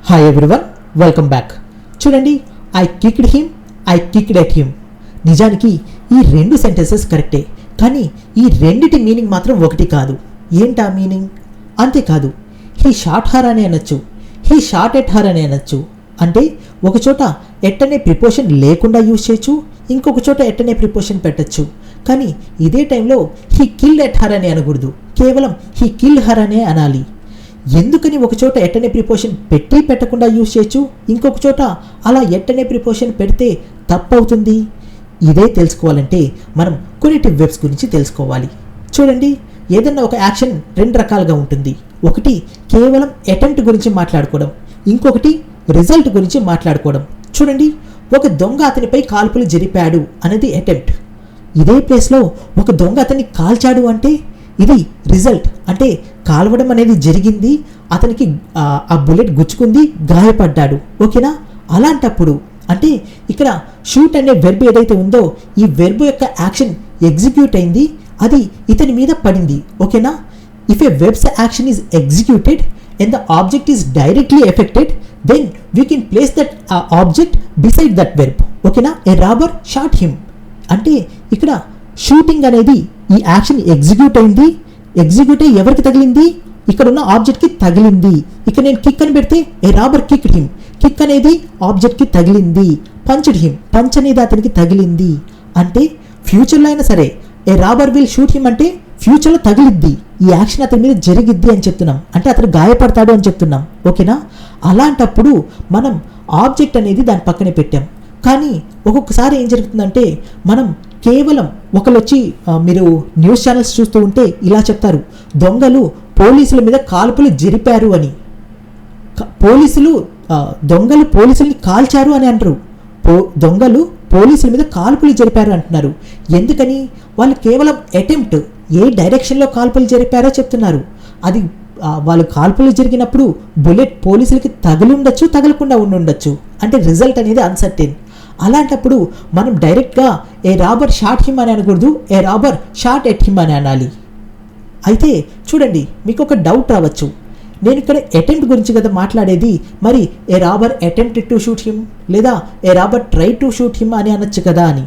Hi everyone, welcome back. చూడండి, I kicked him, I kicked at him. నిజానికి ఈ రెండు సెంటెన్సెస్ కరెక్టే, కానీ ఈ రెండిటి మీనింగ్ మాత్రం ఒకటి కాదు. ఏంటా మీనింగ్? అంతేకాదు, హీ షాట్ హర్ అని అనొచ్చు, హీ షాట్ ఎట్ హర్ అని అనొచ్చు. అంటే ఒక చోట ఎట్ అనే ప్రిపోషన్ లేకుండా యూజ్ చేయొచ్చు, ఇంకొక చోట ఎట్ అనే ప్రిపోషన్ పెట్టచ్చు. కానీ ఇదే టైంలో హీ కిల్డ్ ఎట్ హర్ అని అనకూడదు, కేవలం హీ కిల్డ్ హర్ అనే అనాలి. ఎందుకని ఒక చోట ఎట్ అనే ప్రిపోషన్ పెట్టి పెట్టకుండా యూజ్ చేయొచ్చు, ఇంకొక చోట అలా ఎట్ అనే ప్రిపోషన్ పెడితే తప్పవుతుంది? ఇదే తెలుసుకోవాలంటే మనం కొనెటివ్ వెర్బ్స్ గురించి తెలుసుకోవాలి. చూడండి, ఏదన్నా ఒక యాక్షన్ రెండు రకాలుగా ఉంటుంది. ఒకటి కేవలం అటెంప్ట్ గురించి మాట్లాడుకోవడం, ఇంకొకటి రిజల్ట్ గురించి మాట్లాడుకోవడం. చూడండి, ఒక దొంగ అతనిపై కాల్పులు జరిపాడు అనేది అటెంప్ట్. ఇదే ప్లేస్లో ఒక దొంగ అతన్ని కాల్చాడు అంటే ఇది రిజల్ట్. అంటే కాల్వడం అనేది జరిగింది, అతనికి ఆ బుల్లెట్ గుచ్చుకుంది, గాయపడ్డాడు. ఓకేనా? అలాంటప్పుడు అంటే ఇక్కడ షూట్ అనే వెర్బ్ ఏదైతే ఉందో ఈ వెర్బ్ యొక్క యాక్షన్ ఎగ్జిక్యూట్ అయింది, అది ఇతని మీద పడింది. ఓకేనా? If A verbs action is executed and the object is directly affected, then we can place that object beside that verb. ఓకేనా? a robber shot him అంటే ఇక్కడ షూటింగ్ అనేది ఈ యాక్షన్ ఎగ్జిక్యూట్ అయింది, ఎగ్జిక్యూట్ అయ్యి ఎవరికి తగిలింది? ఇక్కడ ఉన్న ఆబ్జెక్ట్కి తగిలింది. ఇక్కడ నేను కిక్ అని పెడితే ఏ రాబర్ కిక్డ్ హిమ్, కిక్ అనేది ఆబ్జెక్ట్కి తగిలింది. పంచ్డ్ హిమ్, పంచ్ అనేది అతనికి తగిలింది. అంటే ఫ్యూచర్లో అయినా సరే ఏ రాబర్ విల్ షూట్ హిమ్ అంటే ఫ్యూచర్లో తగిలిద్ది, ఈ యాక్షన్ అతని మీద జరిగిద్ది అని చెప్తున్నాం, అంటే అతను గాయపడతాడు అని చెప్తున్నాం. ఓకేనా? అలాంటప్పుడు మనం ఆబ్జెక్ట్ అనేది దాని పక్కనే పెట్టాం. కానీ ఒక్కొక్కసారి ఏం జరుగుతుందంటే మనం కేవలం ఒకళ్ళు వచ్చి మీరు న్యూస్ ఛానల్స్ చూస్తూ ఉంటే ఇలా చెప్తారు, దొంగలు పోలీసుల మీద కాల్పులు జరిపారు అని. దొంగలు పోలీసుల్ని కాల్చారు అని అంటారు, దొంగలు పోలీసుల మీద కాల్పులు జరిపారు అంటున్నారు. ఎందుకని? వాళ్ళు కేవలం అటెంప్ట్, ఏ డైరెక్షన్లో కాల్పులు జరిపారో చెప్తున్నారు. అది వాళ్ళు కాల్పులు జరిగినప్పుడు బుల్లెట్ పోలీసులకి తగిలిండొచ్చు, తగలకుండా ఉండుండొచ్చు. అంటే రిజల్ట్ అనేది అన్సర్టెన్. అలాంటప్పుడు మనం డైరెక్ట్గా ఏ రాబర్ షాట్ హిమ్ అని అనకూడదు, ఏ రాబర్ షాట్ ఎట్ హిమ్ అని అనాలి. అయితే చూడండి, మీకు ఒక డౌట్ రావచ్చు, నేను ఇక్కడ అటెంప్ట్ గురించి కదా మాట్లాడేది, మరి a robber attempted to shoot him లేదా a robber try to shoot him అని అనొచ్చు కదా అని.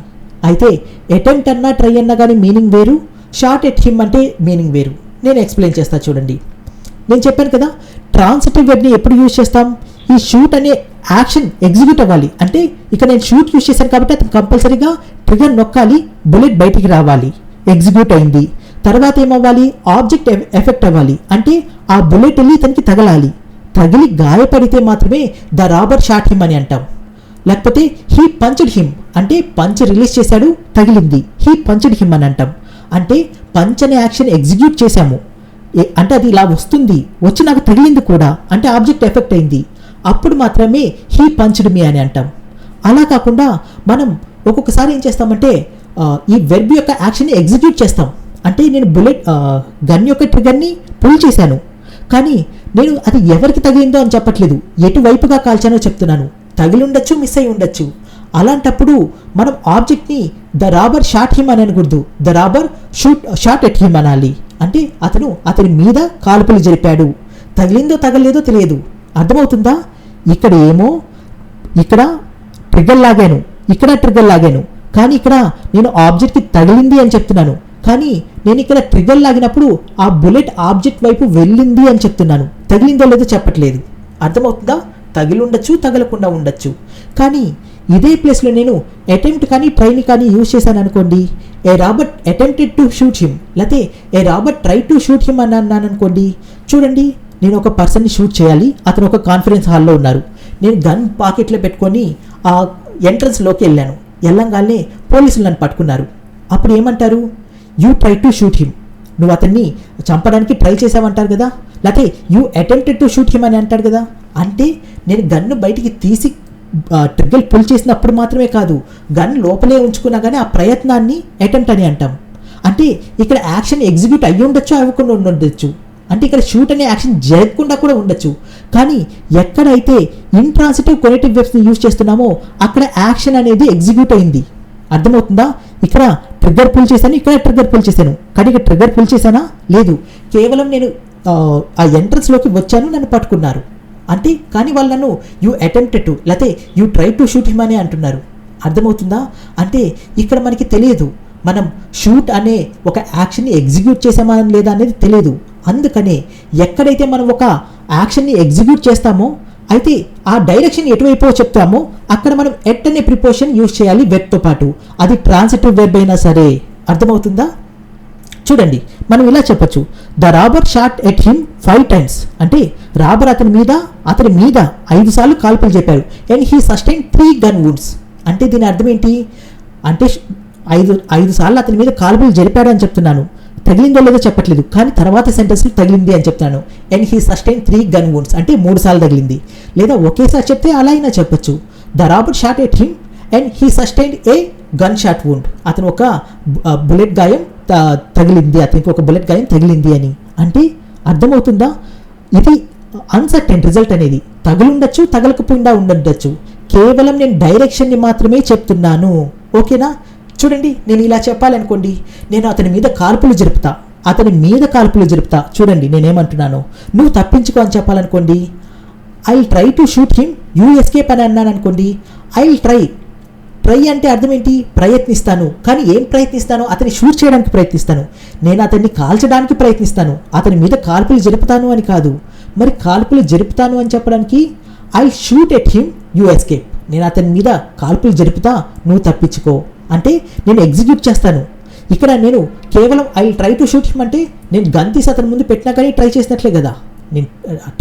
అయితే అటెంప్ట్ అన్నా ట్రై అన్నా కానీ మీనింగ్ వేరు, షాట్ ఎట్ హిమ్ అంటే మీనింగ్ వేరు. నేను ఎక్స్ప్లెయిన్ చేస్తా చూడండి. నేను చెప్పాను కదా, ట్రాన్సిటివ్ వెర్బ్ని ఎప్పుడు యూజ్ చేస్తాం? ఈ షూట్ అనే యాక్షన్ ఎగ్జిక్యూట్ అవ్వాలి. అంటే ఇక్కడ నేను షూట్ యూజ్ చేశాను కాబట్టి అతను కంపల్సరీగా ట్రిగర్ నొక్కాలి, బుల్లెట్ బయటికి రావాలి, ఎగ్జిక్యూట్ అయింది. తర్వాత ఏమవ్వాలి? ఆబ్జెక్ట్ ఎఫెక్ట్ అవ్వాలి, అంటే ఆ బుల్లెట్ వెళ్ళి ఇతనికి తగలాలి. తగిలి గాయపడితే మాత్రమే ద రాబర్ షాట్ హిమ్ అని అంటాం. లేకపోతే హీ పంచ్డ్ హిమ్ అంటే పంచ్ రిలీజ్ చేశాడు, తగిలింది, హీ పంచ్డ్ హిమ్ అని అంటాం. అంటే పంచ్ అనే యాక్షన్ ఎగ్జిక్యూట్ చేశాము, అంటే అది ఇలా వస్తుంది, వచ్చి నాకు తగిలింది కూడా, అంటే ఆబ్జెక్ట్ ఎఫెక్ట్ అయింది, అప్పుడు మాత్రమే హీ పంచ్డ్ మీ అని అంటాం. అలా కాకుండా మనం ఒక్కొక్కసారి ఏం చేస్తామంటే ఈ వెర్బ్ యొక్క యాక్షన్ని ఎగ్జిక్యూట్ చేస్తాం. అంటే నేను గన్ యొక్క ట్రిగర్ని పుల్ చేశాను, కానీ నేను అది ఎవరికి తగిలిందో అని చెప్పట్లేదు, ఎటువైపుగా కాల్చానో చెప్తున్నాను. తగిలి ఉండొచ్చు, మిస్ అయి ఉండొచ్చు. అలాంటప్పుడు మనం ఆబ్జెక్ట్ని ద రాబర్ షాట్ హిమ్ అని అనకూడదు, the robber shot at him అనాలి. అంటే అతని మీద కాల్పులు జరిపాడు, తగిలిందో తగలేదో తెలియదు. అర్థమవుతుందా? ఇక్కడ ట్రిగ్గర్ లాగాను, ఇక్కడ ట్రిగ్గర్ లాగాను, కానీ ఇక్కడ నేను ఆబ్జెక్ట్కి తగిలింది అని చెప్తున్నాను. కానీ నేను ఇక్కడ ట్రిగ్గర్ లాగినప్పుడు ఆ బుల్లెట్ ఆబ్జెక్ట్ వైపు వెళ్ళింది అని చెప్తున్నాను, తగిలిందో లేదో చెప్పట్లేదు. అర్థమవుతుందా? తగిలి ఉండొచ్చు, తగలకుండా ఉండొచ్చు. కానీ ఇదే ప్లేస్లో నేను అటెంప్ట్ కానీ ట్రైని కానీ యూజ్ చేశాను అనుకోండి, a robber attempted to shoot him లేకపోతే a robber try to shoot him అని అన్నాను అనుకోండి. చూడండి, నేను ఒక పర్సన్ని షూట్ చేయాలి, అతను ఒక కాన్ఫరెన్స్ హాల్లో ఉన్నారు. నేను గన్ పాకెట్లో పెట్టుకొని ఆ ఎంట్రన్స్లోకి వెళ్ళాను. వెళ్ళంగానే పోలీసులు నన్ను పట్టుకున్నారు. అప్పుడు ఏమంటారు? You try to shoot him, నువ్వు అతన్ని చంపడానికి ట్రై చేసావంటారు కదా, లేకపోతే you attempted to shoot him అని అంటాడు కదా. అంటే నేను గన్ను బయటికి తీసి ట్రిగ్గర్ పుల్ చేసినప్పుడు మాత్రమే కాదు, గన్ లోపలే ఉంచుకున్నా కానీ ఆ ప్రయత్నాన్ని అటెంప్ట్ అని అంటాం. అంటే ఇక్కడ యాక్షన్ ఎగ్జిక్యూట్ అయ్యి ఉండొచ్చు, అవ్వకుండా ఉండొచ్చు. అంటే ఇక్కడ షూట్ అనే యాక్షన్ జరగకుండా కూడా ఉండొచ్చు. కానీ ఎక్కడైతే ఇంట్రాన్సిటివ్ కొనెటివ్ వెర్బ్స్ని యూజ్ చేస్తున్నామో అక్కడ యాక్షన్ అనేది ఎగ్జిక్యూట్ అయింది. అర్థమవుతుందా? ఇక్కడ ట్రిగ్గర్ పుల్ చేశాను, ఇక్కడ ట్రిగ్గర్ పుల్ చేశాను, కానీ ఇక్కడ ట్రిగ్గర్ పుల్ చేశానా? లేదు, కేవలం నేను ఆ ఎంట్రన్స్లోకి వచ్చాను, నన్ను పట్టుకున్నారు. అంటే కానీ వాళ్ళను యూ అటెంప్టెడ్ టు లేకపోతే you try to shoot him అని అంటున్నారు. అర్థమవుతుందా? అంటే ఇక్కడ మనకి తెలియదు మనం షూట్ అనే ఒక యాక్షన్ని ఎగ్జిక్యూట్ చేసామా లేదా అనేది తెలియదు. అందుకనే ఎక్కడైతే మనం ఒక యాక్షన్ని ఎగ్జిక్యూట్ చేస్తామో అయితే ఆ డైరెక్షన్ ఎటువైపో చెప్తామో అక్కడ మనం ఎట్ అనే ప్రిపోజిషన్ యూజ్ చేయాలి వెబ్తో పాటు, అది ట్రాన్సిటివ్ వెబ్ అయినా సరే. అర్థమవుతుందా? చూడండి, మనం ఇలా చెప్పొచ్చు, the robber shot at him 5 times. అంటే రాబర్ అతని మీద 5 సార్లు కాల్పులు చెప్పారు. And he sustain 3 gun wounds. అంటే దీని అర్థం ఏంటి అంటే 5 సార్లు అతని మీద కాల్పులు జరిపాడు అని చెప్తున్నాను, తగిలిందో లేదో చెప్పట్లేదు, కానీ తర్వాత సెంటెన్స్లో తగిలింది అని చెప్తాను. And he sustain 3 gun wounds అంటే 3 సార్లు తగిలింది. లేదా ఒకేసారి చెప్తే అలా అయినా చెప్పొచ్చు, the robber shot at him and he sustain A gun shot wound. అతను ఒక బుల్లెట్ గాయం తగిలింది, అతనికి ఒక బుల్లెట్ గాయం తగిలింది అని. అంటే అర్థమవుతుందా? ఇది అన్సర్టెన్ రిజల్ట్ అనేది, తగులుండొచ్చు తగలకపోయిందా ఉండొచ్చు, కేవలం నేను డైరెక్షన్ని మాత్రమే చెప్తున్నాను. ఓకేనా? చూడండి, నేను ఇలా చెప్పాలనుకోండి, నేను అతని మీద కాల్పులు జరుపుతా. చూడండి నేనేమంటున్నాను, నువ్వు తప్పించుకో అని చెప్పాలనుకోండి, I will try to shoot him, you escape అని అన్నాను అనుకోండి, ఐ విల్ ట్రై అంటే అర్థం ఏంటి? ప్రయత్నిస్తాను. కానీ ఏం ప్రయత్నిస్తాను? అతన్ని షూట్ చేయడానికి ప్రయత్నిస్తాను, నేను అతన్ని కాల్చడానికి ప్రయత్నిస్తాను, అతని మీద కాల్పులు జరుపుతాను అని కాదు. మరి కాల్పులు జరుపుతాను అని చెప్పడానికి I shoot at him, you escape. నేను అతని మీద కాల్పులు జరుపుతా, నువ్వు తప్పించుకో. అంటే నేను ఎగ్జిక్యూట్ చేస్తాను. ఇక్కడ నేను కేవలం I try to shoot him అంటే నేను గన్ తీసి అతని ముందు పెట్టినా కానీ ట్రై చేసినట్లే కదా, నేను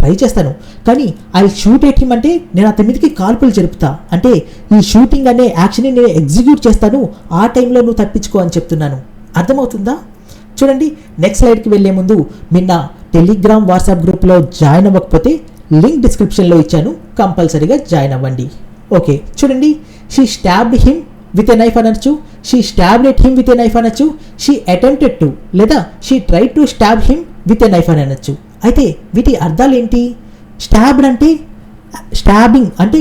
ట్రై చేస్తాను. కానీ ఐ షూట్ ఎట్ హిమ్ అంటే నేను అతని మీదకి కాల్పులు జరుపుతా, అంటే ఈ షూటింగ్ అనే యాక్షన్ని నేను ఎగ్జిక్యూట్ చేస్తాను, ఆ టైంలో నువ్వు తప్పించుకో అని చెప్తున్నాను. అర్థమవుతుందా? చూడండి, నెక్స్ట్ స్లైడ్కి వెళ్ళే ముందు నిన్న టెలిగ్రామ్ వాట్సాప్ గ్రూప్లో జాయిన్ అవ్వకపోతే లింక్ డిస్క్రిప్షన్లో ఇచ్చాను, కంపల్సరీగా జాయిన్ అవ్వండి. ఓకే, చూడండి, she stabbed him with a knife అనొచ్చు, she stabbed at him with a knife అనొచ్చు, షీ అటెంప్టెడ్ టు లేదా she try to stab him with a knife అని అనొచ్చు. అయితే వీటి అర్థాలు ఏంటి? స్టాబ్డ్ అంటే స్టాబింగ్ అంటే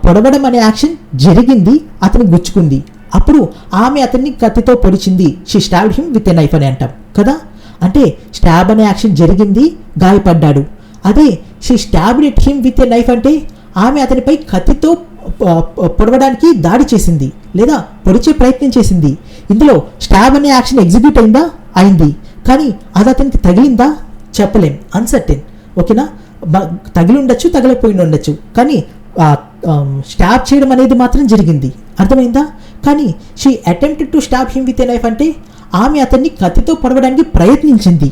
పొడవడం అనే యాక్షన్ జరిగింది, అతను గుచ్చుకుంది, అప్పుడు ఆమె అతన్ని కత్తితో పొడిచింది, she stabbed him with a knife అని అంటాం కదా. అంటే స్టాబ్ అనే యాక్షన్ జరిగింది, గాయపడ్డాడు. అదే she stabbed at him with a knife అంటే ఆమె అతనిపై కత్తితో పొడవడానికి దాడి చేసింది లేదా పొడిచే ప్రయత్నం చేసింది. ఇందులో స్టాబ్ అనే యాక్షన్ ఎగ్జిక్యూట్ అయింది, కానీ అది అతనికి తగిలిందా? చెప్పలేం, అన్సర్టెన్. ఓకేనా? తగిలి ఉండొచ్చు, తగలపోయి ఉండొచ్చు, కానీ స్టాబ్ చేయడం అనేది మాత్రం జరిగింది. అర్థమైందా? కానీ she attempted to stab him with a knife అంటే ఆమె అతన్ని కత్తితో పొడవడానికి ప్రయత్నించింది.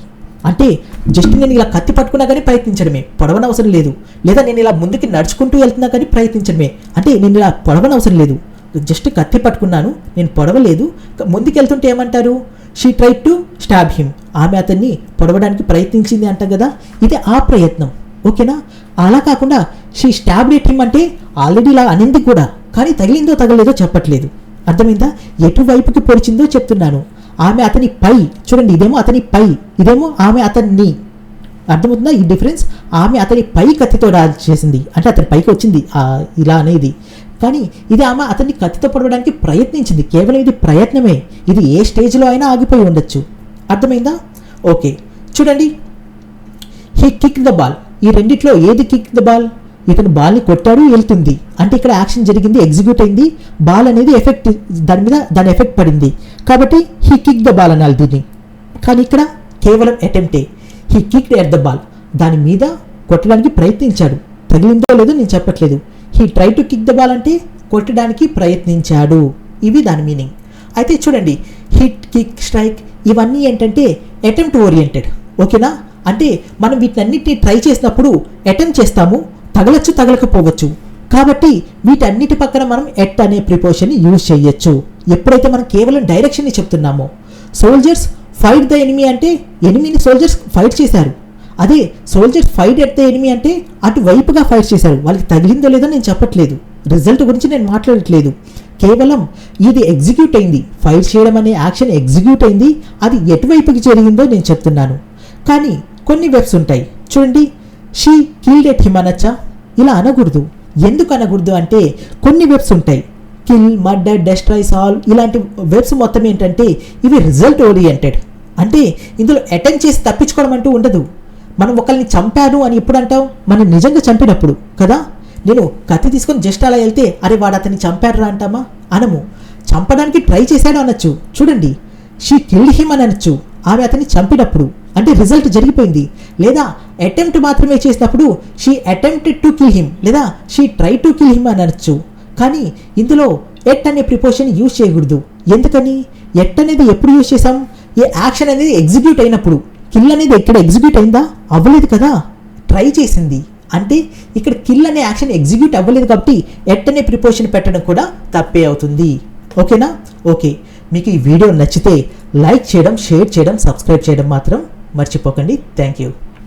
అంటే జస్ట్ నేను ఇలా కత్తి పట్టుకున్నా కానీ ప్రయత్నించడమే, పొడవనవసరం లేదు. లేదా నేను ఇలా ముందుకి నడుచుకుంటూ వెళ్తున్నా కానీ ప్రయత్నించడమే, అంటే నేను ఇలా పొడవనవసరం లేదు, జస్ట్ కత్తి పట్టుకున్నాను, నేను పొడవలేదు. ముందుకు వెళ్తుంటే ఏమంటారు? She try to stab him, ఆమె అతన్ని పొడవడానికి ప్రయత్నించింది అంట కదా, ఇది ఆ ప్రయత్నం. ఓకేనా? అలా కాకుండా షీ స్టాబ్డ్ ఎట్ హిమ్ అంటే ఆల్రెడీ ఇలా అనింది కూడా, కానీ తగిలిందో తగలేదో చెప్పట్లేదు. అర్థమైందా? ఎటువైపుకి పొడిచిందో చెప్తున్నాను. ఆమె అతని పై, చూడండి, ఇదేమో అతని పై, ఇదేమో ఆమె అతన్ని. అర్థమవుతుందా ఈ డిఫరెన్స్? ఆమె అతని పై కత్తితో దాడి చేసింది అంటే అతని పైకి వచ్చింది ఇలా అనేది, కానీ ఇది ఆమె అతన్ని కత్తితో పొడవడానికి ప్రయత్నించింది. కేవలం ఇది ప్రయత్నమే, ఇది ఏ స్టేజ్లో అయినా ఆగిపోయి ఉండొచ్చు. అర్థమైందా? ఓకే, చూడండి, హీ కిక్ ద బాల్. ఈ రెండిట్లో ఏది కిక్ ద బాల్? ఇతను బాల్ని కొట్టాడు, వెళ్తుంది, అంటే ఇక్కడ యాక్షన్ జరిగింది, ఎగ్జిక్యూట్ అయింది, బాల్ అనేది ఎఫెక్ట్ దాని ఎఫెక్ట్ పడింది, కాబట్టి హీ కిక్ ద బాల్ అనాలి దీన్ని. కానీ ఇక్కడ కేవలం అటెంప్టే, he kicked at the ball, దాని మీద కొట్టడానికి ప్రయత్నించాడు, తగిలిందో లేదో నేను చెప్పట్లేదు. He try to kick the ball అంటే కొట్టడానికి ప్రయత్నించాడు, ఇవి దాని మీనింగ్. అయితే చూడండి, హిట్, కిక్, స్ట్రైక్ ఇవన్నీ ఏంటంటే అటెంప్ట్ ఓరియంటెడ్. ఓకేనా? అంటే మనం వీటన్నిటిని ట్రై చేసినప్పుడు అటెంప్ట్ చేస్తాము, తగలచ్చు తగలకపోవచ్చు, కాబట్టి వీటన్నిటి పక్కన మనం ఎట్ అనే ప్రిపోజిషన్ని యూజ్ చేయొచ్చు ఎప్పుడైతే మనం కేవలం డైరెక్షన్ని చెప్తున్నామో. సోల్జర్స్ ఫైట్ ద ఎనిమీ అంటే ఎనిమీని సోల్జర్స్ ఫైట్ చేశారు, అదే soldiers fight at the enemy అంటే అటువైపుగా ఫైట్ చేశారు, వాళ్ళకి తగిలిందో లేదో నేను చెప్పట్లేదు, రిజల్ట్ గురించి నేను మాట్లాడట్లేదు, కేవలం ఇది ఎగ్జిక్యూట్ అయింది, ఫైట్ చేయడం అనే యాక్షన్ ఎగ్జిక్యూట్ అయింది, అది ఎటువైపుకి జరిగిందో నేను చెప్తున్నాను. కానీ కొన్ని వెబ్స్ ఉంటాయి చూడండి, షీ కిల్డ్ ఎట్ హిమ్ అనొచ్చా? ఇలా అనకూడదు. ఎందుకు అనకూడదు అంటే కొన్ని వెబ్స్ ఉంటాయి, కిల్, మర్డర్, డెస్ట్రాయ్, సాల్వ్ ఇలాంటి వెబ్స్ మొత్తం ఏంటంటే ఇవి రిజల్ట్ ఓరియంటెడ్, అంటే ఇందులో అటెంప్ట్ చేసి తప్పించుకోవడం అంటూ ఉండదు. మనం ఒకరిని చంపాను అని ఎప్పుడు అంటాం? మనం నిజంగా చంపినప్పుడు కదా. నేను కత్తి తీసుకొని జస్ట్ అలా వెళ్తే అరే వాడు అతన్ని చంపారా అంటామా? అనము. చంపడానికి ట్రై చేశాడు అనొచ్చు. చూడండి, షీ కిల్డ్ హిమ్ అని అనొచ్చు. ఆమె అతన్ని చంపినప్పుడు అంటే రిజల్ట్ జరిగిపోయింది. లేదా అటెంప్ట్ మాత్రమే చేసినప్పుడు she attempted to kill him లేదా she try to kill him అని అనొచ్చు. కానీ ఇందులో ఎట్ అనే ప్రిపోజిషన్ యూజ్ చేయకూడదు. ఎందుకని? ఎట్ అనేది ఎప్పుడు యూజ్ చేసాం? ఏ యాక్షన్ అనేది ఎగ్జిక్యూట్ అయినప్పుడు. కిల్ అనేది ఇక్కడ ఎగ్జిక్యూట్ అయిందా? అవ్వలేదు కదా, ట్రై చేసింది. అంటే ఇక్కడ కిల్ అనే యాక్షన్ ఎగ్జిక్యూట్ అవ్వలేదు కాబట్టి ఎట్ అనే ప్రిపోజిషన్ పెట్టడం కూడా తప్పే అవుతుంది. ఓకేనా? ఓకే, మీకు ఈ వీడియో నచ్చితే లైక్ చేయడం, షేర్ చేయడం, సబ్స్క్రైబ్ చేయడం మాత్రం మర్చిపోకండి. Thank you.